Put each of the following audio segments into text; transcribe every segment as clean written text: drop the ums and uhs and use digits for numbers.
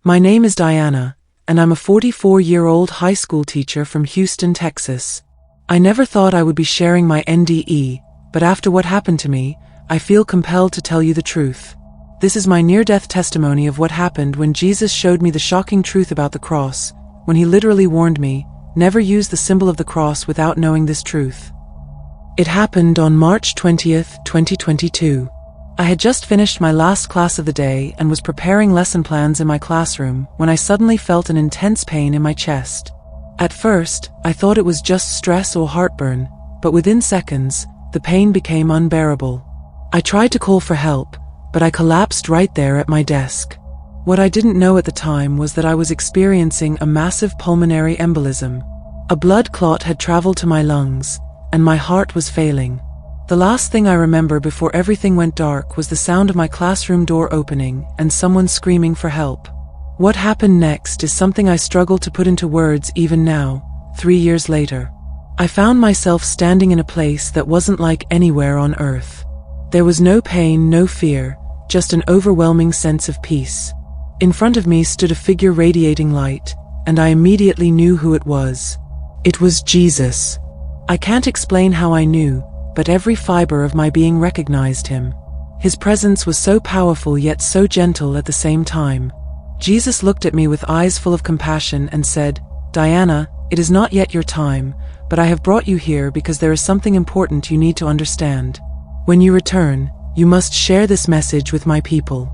My name is Diana, and I'm a 44-year-old high school teacher from Houston, Texas. I never thought I would be sharing my NDE, but after what happened to me, I feel compelled to tell you the truth. This is my near-death testimony of what happened when Jesus showed me the shocking truth about the cross, when he literally warned me, never use the symbol of the cross without knowing this truth. It happened on March 20th, 2022. I had just finished my last class of the day and was preparing lesson plans in my classroom when I suddenly felt an intense pain in my chest. At first, I thought it was just stress or heartburn, but within seconds, the pain became unbearable. I tried to call for help, but I collapsed right there at my desk. What I didn't know at the time was that I was experiencing a massive pulmonary embolism. A blood clot had traveled to my lungs, and my heart was failing. The last thing I remember before everything went dark was the sound of my classroom door opening and someone screaming for help. What happened next is something I struggle to put into words even now, 3 years later. I found myself standing in a place that wasn't like anywhere on earth. There was no pain, no fear, just an overwhelming sense of peace. In front of me stood a figure radiating light, and I immediately knew who it was. It was Jesus. I can't explain how I knew, but every fiber of my being recognized him. His presence was so powerful yet so gentle at the same time. Jesus looked at me with eyes full of compassion and said, "Diana, it is not yet your time, but I have brought you here because there is something important you need to understand. When you return, you must share this message with my people."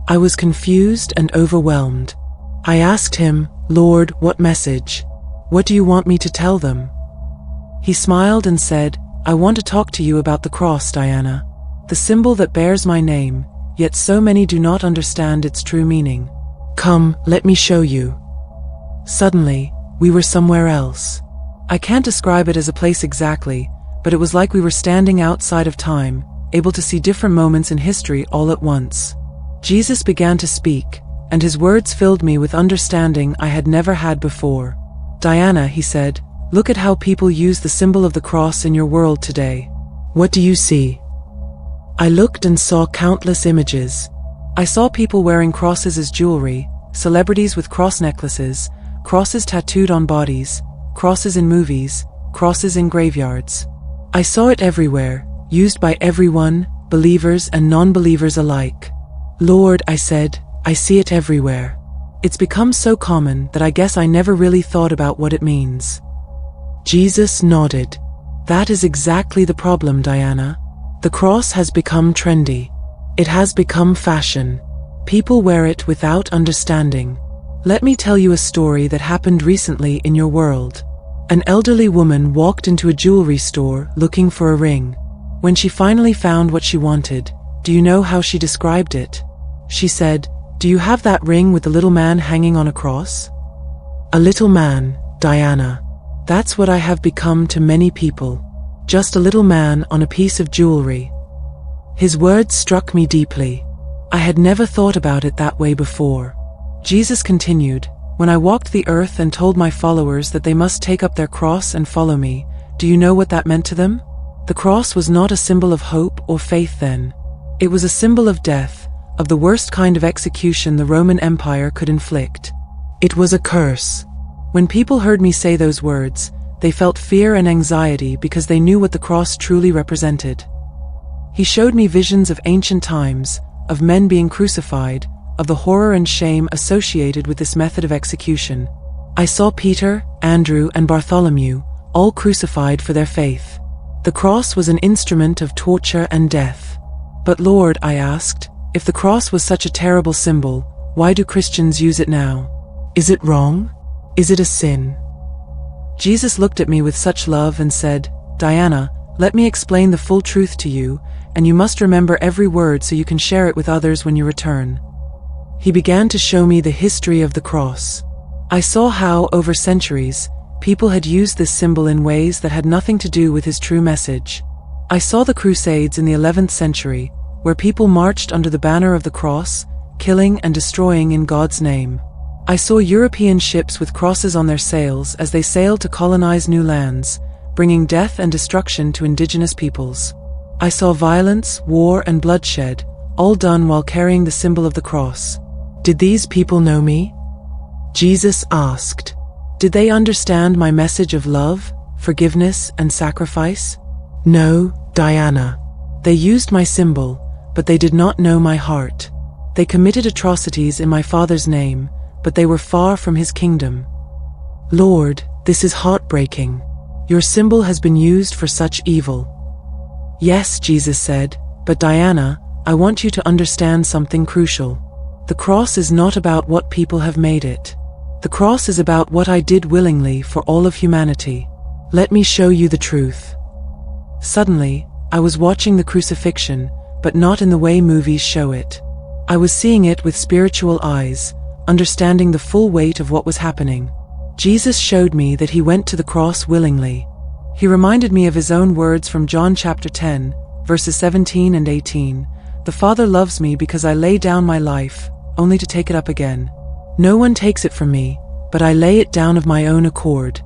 I was confused and overwhelmed. I asked him, "Lord, what message? What do you want me to tell them?" He smiled and said, "I want to talk to you about the cross, Diana. The symbol that bears my name, yet so many do not understand its true meaning. Come, let me show you." Suddenly, we were somewhere else. I can't describe it as a place exactly, but it was like we were standing outside of time, able to see different moments in history all at once. Jesus began to speak, and his words filled me with understanding I had never had before. "Diana," he said, "look at how people use the symbol of the cross in your world today. What do you see?" I looked and saw countless images. I saw people wearing crosses as jewelry, celebrities with cross necklaces, crosses tattooed on bodies, crosses in movies, crosses in graveyards. I saw it everywhere, used by everyone, believers and non-believers alike. "Lord," I said, "I see it everywhere. It's become so common that I guess I never really thought about what it means." Jesus nodded. "That is exactly the problem, Diana. The cross has become trendy. It has become fashion. People wear it without understanding. Let me tell you a story that happened recently in your world. An elderly woman walked into a jewelry store looking for a ring. When she finally found what she wanted, do you know how she described it? She said, 'Do you have that ring with the little man hanging on a cross?' A little man, Diana. That's what I have become to many people. Just a little man on a piece of jewelry." His words struck me deeply. I had never thought about it that way before. Jesus continued, "When I walked the earth and told my followers that they must take up their cross and follow me, do you know what that meant to them? The cross was not a symbol of hope or faith then. It was a symbol of death, of the worst kind of execution the Roman Empire could inflict. It was a curse. When people heard me say those words, they felt fear and anxiety because they knew what the cross truly represented. He showed me visions of ancient times, of men being crucified, of the horror and shame associated with this method of execution. I saw Peter, Andrew, and Bartholomew, all crucified for their faith. The cross was an instrument of torture and death. But Lord, I asked, if the cross was such a terrible symbol, why do Christians use it now? Is it wrong? Is it a sin? Jesus looked at me with such love and said, "Diana, let me explain the full truth to you, and you must remember every word so you can share it with others when you return." He began to show me the history of the cross. I saw how, over centuries, people had used this symbol in ways that had nothing to do with his true message. I saw the Crusades in the 11th century, where people marched under the banner of the cross, killing and destroying in God's name. I saw European ships with crosses on their sails as they sailed to colonize new lands, bringing death and destruction to indigenous peoples. I saw violence, war, and bloodshed, all done while carrying the symbol of the cross. Did these people know me? Jesus asked. Did they understand my message of love, forgiveness, and sacrifice? No, Diana. They used my symbol, but they did not know my heart. They committed atrocities in my Father's name, but they were far from his kingdom. Lord, this is heartbreaking. Your symbol has been used for such evil. Yes, Jesus said, but Diana, I want you to understand something crucial. The cross is not about what people have made it. The cross is about what I did willingly for all of humanity. Let me show you the truth. Suddenly, I was watching the crucifixion, but not in the way movies show it. I was seeing it with spiritual eyes, understanding the full weight of what was happening. Jesus showed me that he went to the cross willingly. He reminded me of his own words from John chapter 10, verses 17 and 18. The Father loves me because I lay down my life, only to take it up again. No one takes it from me, but I lay it down of my own accord.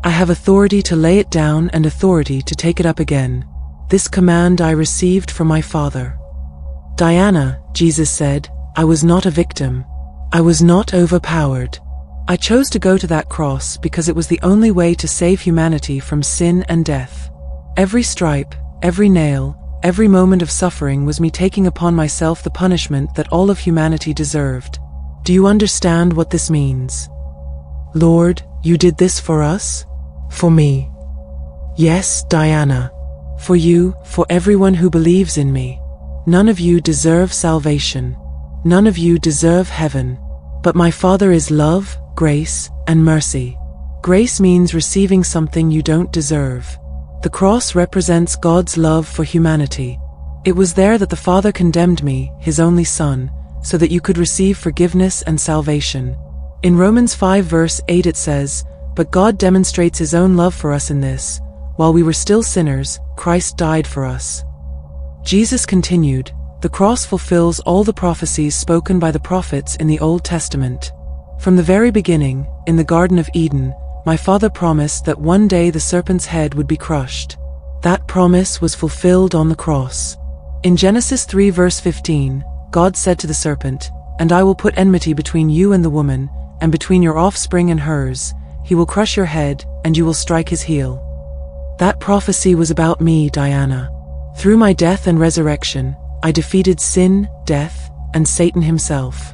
I have authority to lay it down and authority to take it up again. This command I received from my Father. Diana, Jesus said, I was not a victim. I was not overpowered. I chose to go to that cross because it was the only way to save humanity from sin and death. Every stripe, every nail, every moment of suffering was me taking upon myself the punishment that all of humanity deserved. Do you understand what this means? Lord, you did this for us? For me? Yes, Diana. For you, for everyone who believes in me. None of you deserve salvation. None of you deserve heaven. But my Father is love, grace, and mercy. Grace means receiving something you don't deserve. The cross represents God's love for humanity. It was there that the Father condemned me, his only Son, so that you could receive forgiveness and salvation. In Romans 5 verse 8 it says, But God demonstrates his own love for us in this, while we were still sinners, Christ died for us. Jesus continued, The cross fulfills all the prophecies spoken by the prophets in the Old Testament. From the very beginning, in the Garden of Eden, my Father promised that one day the serpent's head would be crushed. That promise was fulfilled on the cross. In Genesis 3 verse 15, God said to the serpent, And I will put enmity between you and the woman, and between your offspring and hers. He will crush your head, and you will strike his heel. That prophecy was about me, Diana. Through my death and resurrection, I defeated sin, death, and Satan himself.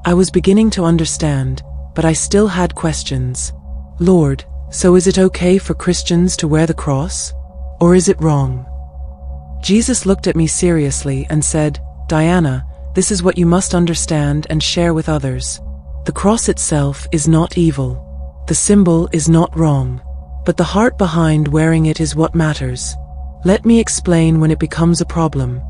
I was beginning to understand, but I still had questions. Lord, so is it okay for Christians to wear the cross? Or is it wrong? Jesus looked at me seriously and said, Diana, this is what you must understand and share with others. The cross itself is not evil. The symbol is not wrong. But the heart behind wearing it is what matters. Let me explain when it becomes a problem.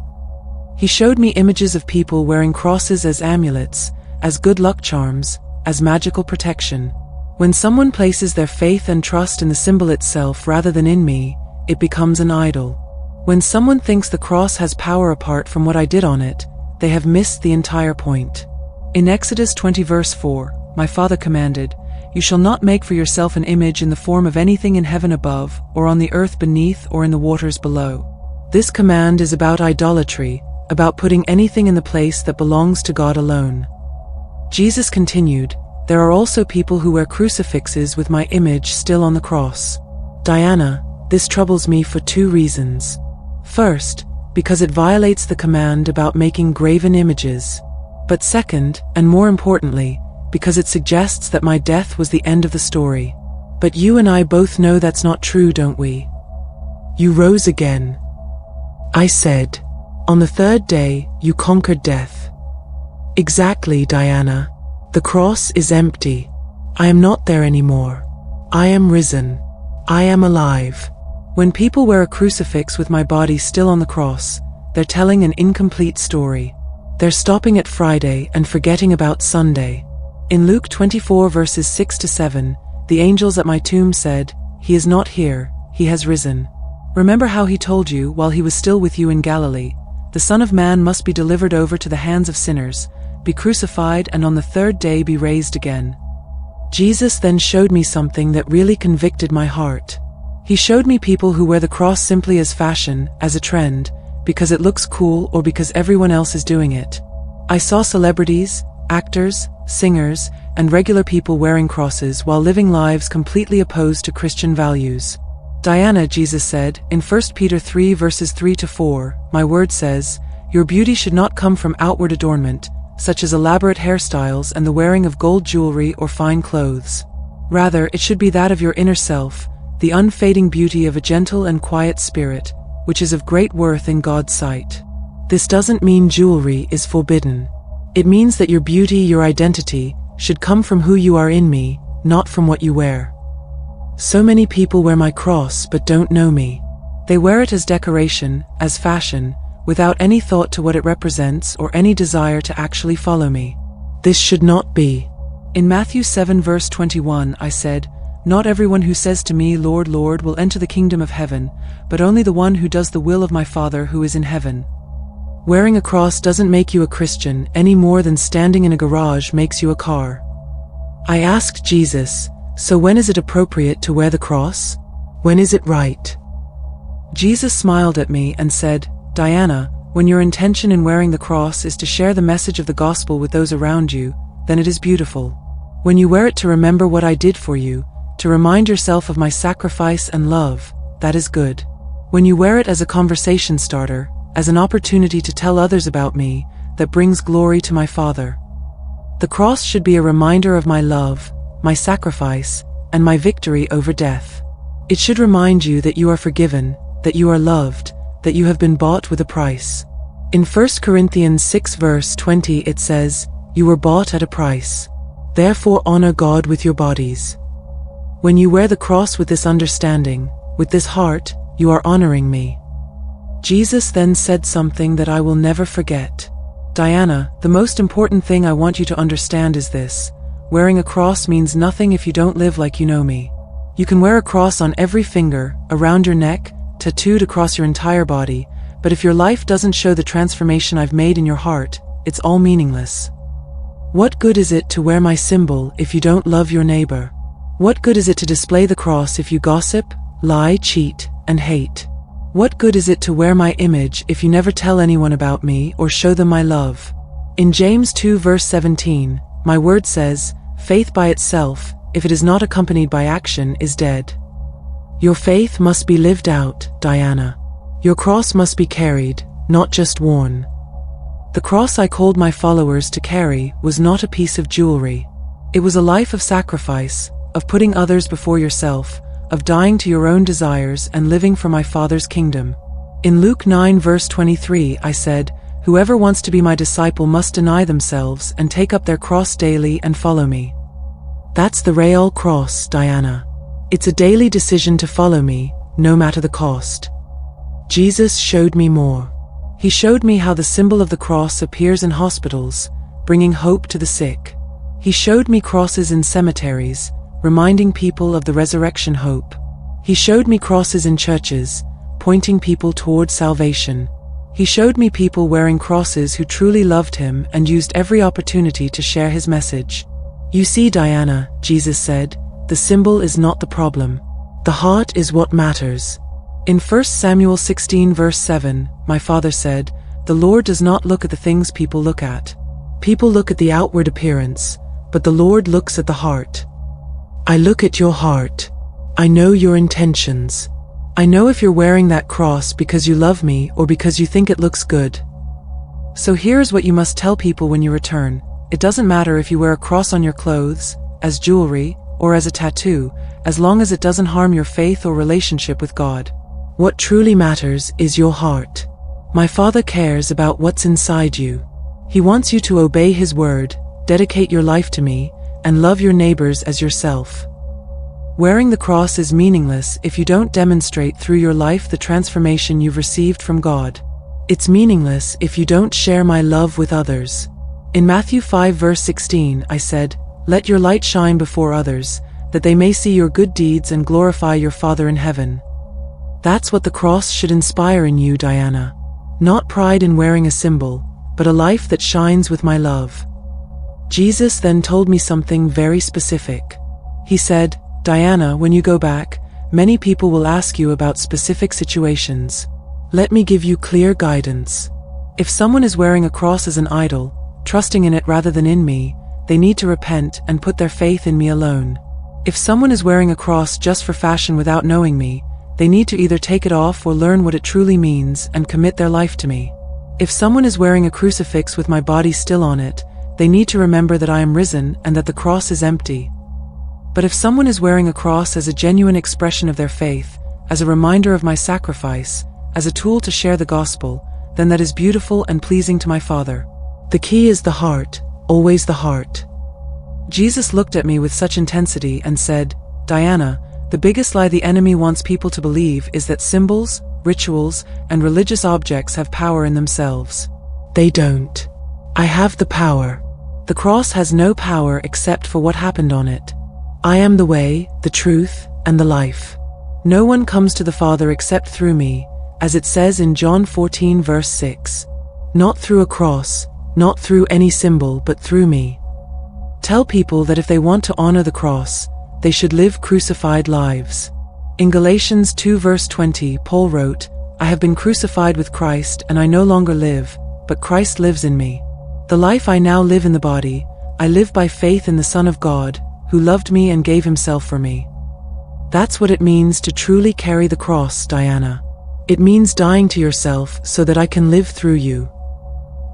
He showed me images of people wearing crosses as amulets, as good luck charms, as magical protection. When someone places their faith and trust in the symbol itself rather than in me, it becomes an idol. When someone thinks the cross has power apart from what I did on it, they have missed the entire point. In Exodus 20 verse 4, my Father commanded, You shall not make for yourself an image in the form of anything in heaven above, or on the earth beneath, or in the waters below. This command is about idolatry, about putting anything in the place that belongs to God alone. Jesus continued, There are also people who wear crucifixes with my image still on the cross. Diana, this troubles me for two reasons. First, because it violates the command about making graven images. But second, and more importantly, because it suggests that my death was the end of the story. But you and I both know that's not true, don't we? You rose again. I said, On the third day, you conquered death. Exactly, Diana. The cross is empty. I am not there anymore. I am risen. I am alive. When people wear a crucifix with my body still on the cross, they're telling an incomplete story. They're stopping at Friday and forgetting about Sunday. In Luke 24 verses 6 to 7, the angels at my tomb said, He is not here, he has risen. Remember how he told you while he was still with you in Galilee, The Son of Man must be delivered over to the hands of sinners, be crucified, and on the third day be raised again. Jesus then showed me something that really convicted my heart. He showed me people who wear the cross simply as fashion, as a trend, because it looks cool or because everyone else is doing it. I saw celebrities, actors, singers, and regular people wearing crosses while living lives completely opposed to Christian values. Diana, Jesus said, in 1 Peter 3 verses 3 to 4, "My word says, your beauty should not come from outward adornment, such as elaborate hairstyles and the wearing of gold jewelry or fine clothes. Rather, it should be that of your inner self, the unfading beauty of a gentle and quiet spirit, which is of great worth in God's sight." This doesn't mean jewelry is forbidden. It means that your beauty, your identity, should come from who you are in me, not from what you wear. So many people wear my cross but don't know me. They wear it as decoration, as fashion, without any thought to what it represents or any desire to actually follow me. This should not be. In Matthew 7 verse 21 I said, "Not everyone who says to me, 'Lord, Lord,' will enter the kingdom of heaven, but only the one who does the will of my Father who is in heaven." Wearing a cross doesn't make you a Christian any more than standing in a garage makes you a car. I asked Jesus, "So when is it appropriate to wear the cross? When is it right?" Jesus smiled at me and said, "Diana, when your intention in wearing the cross is to share the message of the gospel with those around you, then it is beautiful. When you wear it to remember what I did for you, to remind yourself of my sacrifice and love, that is good. When you wear it as a conversation starter, as an opportunity to tell others about me, that brings glory to my Father. The cross should be a reminder of my love, my sacrifice, and my victory over death. It should remind you that you are forgiven, that you are loved, that you have been bought with a price. In 1 Corinthians 6 verse 20 it says, "You were bought at a price. Therefore honor God with your bodies." When you wear the cross with this understanding, with this heart, you are honoring me. Jesus then said something that I will never forget. "Diana, the most important thing I want you to understand is this. Wearing a cross means nothing if you don't live like you know me. You can wear a cross on every finger, around your neck, tattooed across your entire body, but if your life doesn't show the transformation I've made in your heart, it's all meaningless. What good is it to wear my symbol if you don't love your neighbor? What good is it to display the cross if you gossip, lie, cheat, and hate? What good is it to wear my image if you never tell anyone about me or show them my love?" In James 2 verse 17, my word says, "Faith by itself, if it is not accompanied by action, is dead." Your faith must be lived out, Diana. Your cross must be carried, not just worn. The cross I called my followers to carry was not a piece of jewelry. It was a life of sacrifice, of putting others before yourself, of dying to your own desires and living for my Father's kingdom. In Luke 9 verse 23 I said, "Whoever wants to be my disciple must deny themselves and take up their cross daily and follow me." That's the real cross, Diana. It's a daily decision to follow me, no matter the cost. Jesus showed me more. He showed me how the symbol of the cross appears in hospitals, bringing hope to the sick. He showed me crosses in cemeteries, reminding people of the resurrection hope. He showed me crosses in churches, pointing people toward salvation. He showed me people wearing crosses who truly loved him and used every opportunity to share his message. "You see, Diana," Jesus said, "the symbol is not the problem. The heart is what matters." In 1 Samuel 16 verse 7, my father said, "The Lord does not look at the things people look at. People look at the outward appearance, but the Lord looks at the heart." I look at your heart. I know your intentions. I know if you're wearing that cross because you love me or because you think it looks good. So here's what you must tell people when you return. It doesn't matter if you wear a cross on your clothes, as jewelry, or as a tattoo, as long as it doesn't harm your faith or relationship with God. What truly matters is your heart. My Father cares about what's inside you. He wants you to obey His word, dedicate your life to me, and love your neighbors as yourself. Wearing the cross is meaningless if you don't demonstrate through your life the transformation you've received from God. It's meaningless if you don't share my love with others. In Matthew 5 verse 16 I said, "Let your light shine before others, that they may see your good deeds and glorify your Father in heaven." That's what the cross should inspire in you, Diana. Not pride in wearing a symbol, but a life that shines with my love. Jesus then told me something very specific. He said, "Diana, when you go back, many people will ask you about specific situations. Let me give you clear guidance. If someone is wearing a cross as an idol, trusting in it rather than in me, they need to repent and put their faith in me alone. If someone is wearing a cross just for fashion without knowing me, they need to either take it off or learn what it truly means and commit their life to me. If someone is wearing a crucifix with my body still on it, they need to remember that I am risen and that the cross is empty. But if someone is wearing a cross as a genuine expression of their faith, as a reminder of my sacrifice, as a tool to share the gospel, then that is beautiful and pleasing to my Father. The key is the heart, always the heart. Jesus looked at me with such intensity and said, "Diana, the biggest lie the enemy wants people to believe is that symbols, rituals, and religious objects have power in themselves. They don't. I have the power. The cross has no power except for what happened on it. I am the way, the truth, and the life. No one comes to the Father except through me, as it says in John 14 verse 6. Not through a cross, not through any symbol, but through me. Tell people that if they want to honor the cross, they should live crucified lives." In Galatians 2 verse 20, Paul wrote, "I have been crucified with Christ, and I no longer live, but Christ lives in me. The life I now live in the body, I live by faith in the Son of God, who loved me and gave himself for me." That's what it means to truly carry the cross, Diana. It means dying to yourself so that I can live through you.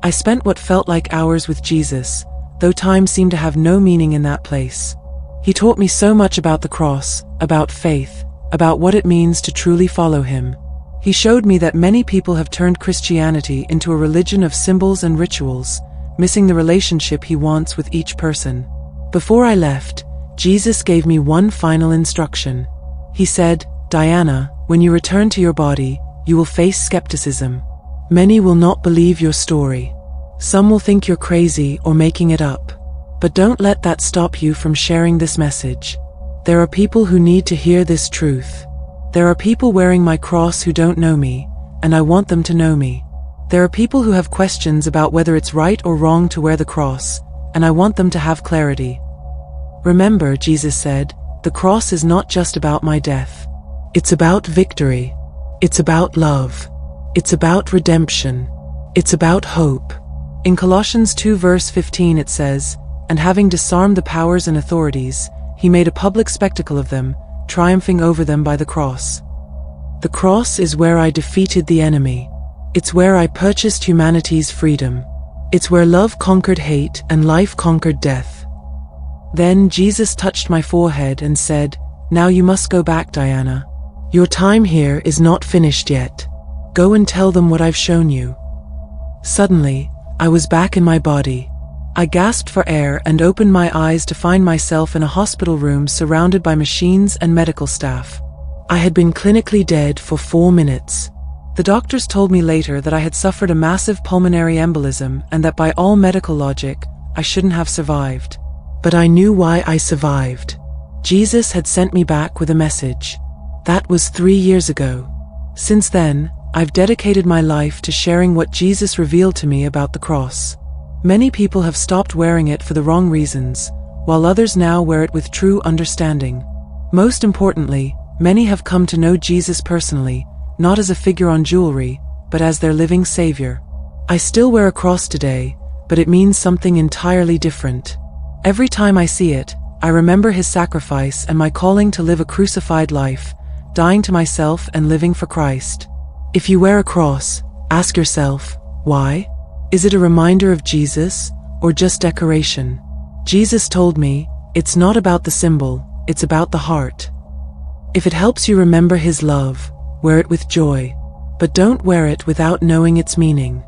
I spent what felt like hours with Jesus, though time seemed to have no meaning in that place. He taught me so much about the cross, about faith, about what it means to truly follow him. He showed me that many people have turned Christianity into a religion of symbols and rituals, missing the relationship he wants with each person. Before I left, Jesus gave me one final instruction. He said, "Diana, when you return to your body, you will face skepticism. Many will not believe your story. Some will think you're crazy or making it up. But don't let that stop you from sharing this message. There are people who need to hear this truth. There are people wearing my cross who don't know me, and I want them to know me. There are people who have questions about whether it's right or wrong to wear the cross, and I want them to have clarity. Remember," Jesus said, "the cross is not just about my death. It's about victory. It's about love. It's about redemption. It's about hope." In Colossians 2 verse 15 it says, "And having disarmed the powers and authorities, he made a public spectacle of them, triumphing over them by the cross." The cross is where I defeated the enemy. It's where I purchased humanity's freedom. It's where love conquered hate and life conquered death. Then Jesus touched my forehead and said, "Now you must go back, Diana. Your time here is not finished yet. Go and tell them what I've shown you." Suddenly, I was back in my body. I gasped for air and opened my eyes to find myself in a hospital room surrounded by machines and medical staff. I had been clinically dead for 4 minutes. The doctors told me later that I had suffered a massive pulmonary embolism and that by all medical logic, I shouldn't have survived. But I knew why I survived. Jesus had sent me back with a message. That was 3 years ago. Since then, I've dedicated my life to sharing what Jesus revealed to me about the cross. Many people have stopped wearing it for the wrong reasons, while others now wear it with true understanding. Most importantly, many have come to know Jesus personally, not as a figure on jewelry, but as their living Savior. I still wear a cross today, but it means something entirely different. Every time I see it, I remember his sacrifice and my calling to live a crucified life, dying to myself and living for Christ. If you wear a cross, ask yourself, why? Is it a reminder of Jesus, or just decoration? Jesus told me, it's not about the symbol, it's about the heart. If it helps you remember his love, wear it with joy, but don't wear it without knowing its meaning.